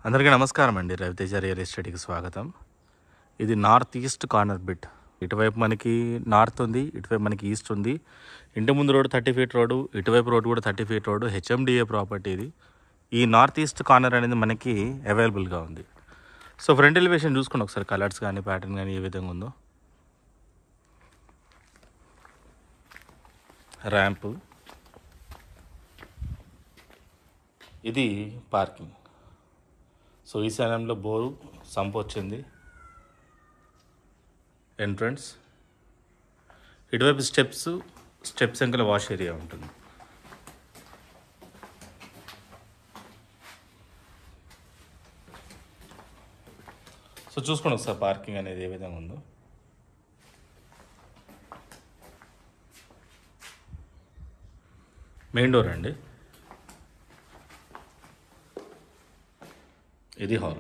అందరికీ నమస్కారం అండి. రవితేజ రియల్ ఎస్టేట్కి స్వాగతం. ఇది నార్త్ ఈస్ట్ కార్నర్ బిట్. ఇటువైపు మనకి నార్త్ ఉంది, ఇటువైపు మనకి ఈస్ట్ ఉంది. ఇంటి ముందు రోడ్డు 30 ఫీట్ రోడ్డు, ఇటువైపు రోడ్డు కూడా 30 ఫీట్ రోడ్డు. హెచ్ఎండిఏ ప్రాపర్టీ ఇది. ఈ నార్త్ ఈస్ట్ కార్నర్ అనేది మనకి అవైలబుల్గా ఉంది. సో ఫ్రంట్ ఎలివేషన్ చూసుకోండి ఒకసారి, కలర్స్ కానీ ప్యాటర్న్ కానీ ఏ విధంగా ఉందో. ర్యాంపు, ఇది పార్కింగ్. సో ఈశాన్యంలో బోరు సంప్ వచ్చింది. ఎంట్రన్స్, ఇటువైపు స్టెప్స్ వెంకల వాష్ ఏరియా ఉంటుంది. సో చూసుకోండి ఒకసారి పార్కింగ్ అనేది ఏ విధంగా ఉందో. మెయిన్ డోర్ అండి, ఇది hall.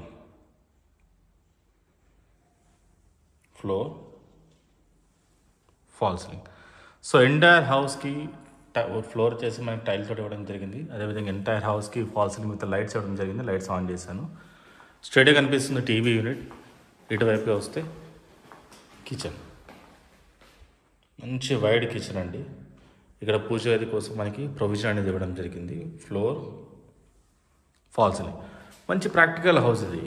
Floor, fall ceiling. So entire హౌస్కి ఫ్లోర్ చేసి మనకి టైల్ తోటి ఇవ్వడం జరిగింది. అదేవిధంగా ఎంటైర్ హౌస్కి ఫాల్ సీలింగ్ విత్ లైట్స్ ఇవ్వడం జరిగింది. లైట్స్ ఆన్ చేశాను. స్ట్రైట్గా కనిపిస్తుంది టీవీ యూనిట్. ఇటువైపుగా వస్తే కిచెన్, మంచి వైడ్ కిచెన్ అండి. ఇక్కడ పూజ గది కోసం మనకి ప్రొవిజన్ అనేది ఇవ్వడం జరిగింది. ఫ్లోర్, ఫాల్ సీలింగ్, మంచి ప్రాక్టికల్ హౌస్ ఇది.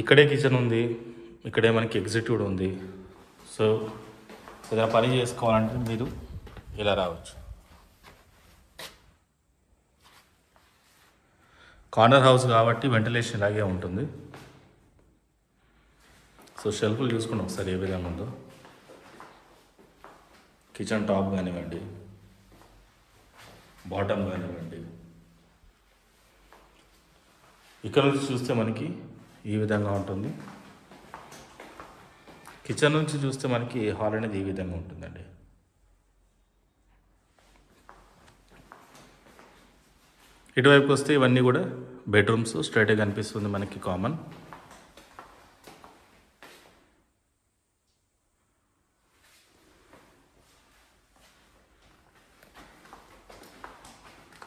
ఇక్కడే కిచెన్ ఉంది, ఇక్కడే మనకి ఎగ్జిక్యూటివ్ ఉంది. సో ఏదైనా పని చేసుకోవాలంటే మీరు ఇలా రావచ్చు. కార్నర్ హౌస్ కాబట్టి వెంటిలేషన్ ఇలాగే ఉంటుంది. సో షెల్ఫ్లు చూసుకుని ఒకసారి ఏ విధంగా ఉందో. కిచెన్ టాప్ కానివ్వండి, బాటమ్ కానివ్వండి. ఇక్కడ నుంచి చూస్తే మనకి ఈ విధంగా ఉంటుంది. కిచెన్ నుంచి చూస్తే మనకి హాల్ అనేది ఈ విధంగా ఉంటుందండి. ఇటువైపుకి వస్తే ఇవన్నీ కూడా బెడ్రూమ్స్. స్ట్రైట్గా కనిపిస్తుంది మనకి కామన్.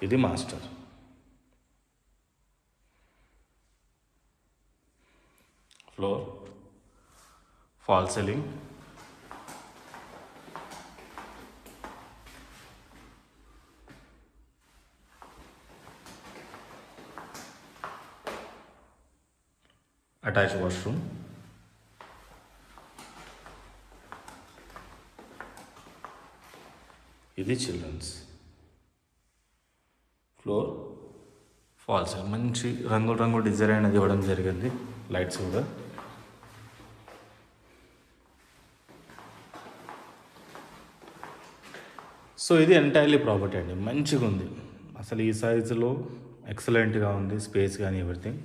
ఇది master. Floor, fall ceiling, attach washroom, ఇది చిల్డ్రన్స్. ఫ్లోర్, ఫాల్ సీలింగ్, మంచి రంగు డిజైన్ అనేది ఇవ్వడం జరిగింది. లైట్స్ కూడా. సో ఇది ఎంటైర్లీ ప్రాపర్టీ అండి. మంచిగా ఉంది అసలు. ఈ సైజులో ఎక్సలెంట్గా ఉంది, స్పేస్ కానీ ఎవ్రీథింగ్.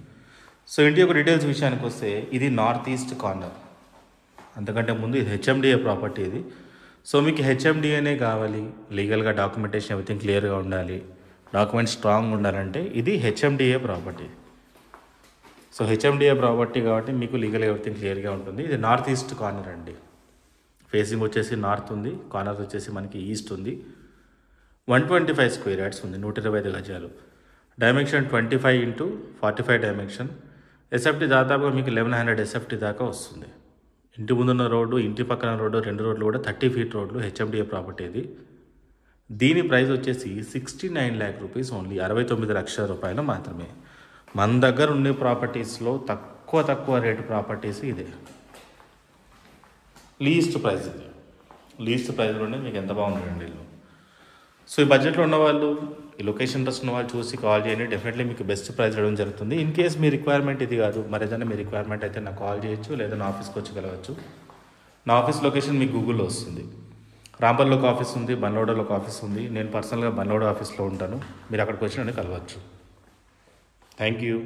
సో ఇంటి యొక్క డీటెయిల్స్ విషయానికి వస్తే ఇది నార్త్ ఈస్ట్ కార్నర్. అంతకంటే ముందు ఇది హెచ్ఎండిఏ ప్రాపర్టీ ఇది. సో మీకు హెచ్ఎండిఏనే కావాలి, లీగల్గా డాక్యుమెంటేషన్ ఎవ్రీథింగ్ క్లియర్గా ఉండాలి, డాక్యుమెంట్స్ స్ట్రాంగ్ ఉండాలంటే ఇది HMDA property. So HMDA property కాబట్టి మీకు లీగల్ ఎవ్రీథింగ్ క్లియర్గా ఉంటుంది. ఇది నార్త్ ఈస్ట్ కార్నర్ అండి. ఫేసింగ్ వచ్చేసి నార్త్ ఉంది, కార్నర్ వచ్చేసి మనకి ఈస్ట్ ఉంది. 125 స్క్వేర్ యార్డ్స్ ఉంది, 125 గజాలు. Dimension 25x45 dimension. ఎస్ఎఫ్టీ దాదాపుగా మీకు 1100 ఎస్ఎఫ్టీ దాకా వస్తుంది. ఇంటి ముందున్న రోడ్డు, ఇంటి పక్కన రోడ్డు, 2 రోడ్లు కూడా 30 ఫీట్ రోడ్లు. హెచ్ఎండిఏ ప్రాపర్టీ ఇది. దీని ప్రైస్ వచ్చేసి 69 lakh రూపీస్ ఓన్లీ, 69 లక్షల రూపాయలు మాత్రమే. మన దగ్గర ఉండే ప్రాపర్టీస్లో తక్కువ రేటు ప్రాపర్టీస్ ఇదే. లీస్ట్ ప్రైస్ ఇది. లీస్ట్ ప్రైస్లోనే మీకు ఎంత బాగుంటుందండి ఇల్లు. సో ఈ బడ్జెట్లో ఉన్న వాళ్ళు, ఈ లొకేషన్ ఇంట్రెస్ట్ ఉన్న వాళ్ళు చూసి కాల్ చేయండి. డెఫినెట్లీ మీకు బెస్ట్ ప్రైస్ ఇవ్వడం జరుగుతుంది. ఇన్ కేస్ మీ రిక్వైర్మెంట్ ఇది కాదు, మరి ఏదైనా మీ రిక్వైర్మెంట్ అయితే నాకు కాల్ చేయొచ్చు, లేదా నా ఆఫీస్కి వచ్చి కలవచ్చు. నా ఆఫీస్ లొకేషన్ మీకు గూగుల్లో వస్తుంది. రాంపల్లిలో ఒక ఆఫీస్ ఉంది, బన్లోడలో ఒక ఆఫీస్ ఉంది. నేను పర్సనల్గా బన్లోడ ఆఫీస్లో ఉంటాను. మీరు అక్కడికి వచ్చిన కలవచ్చు. Thank you.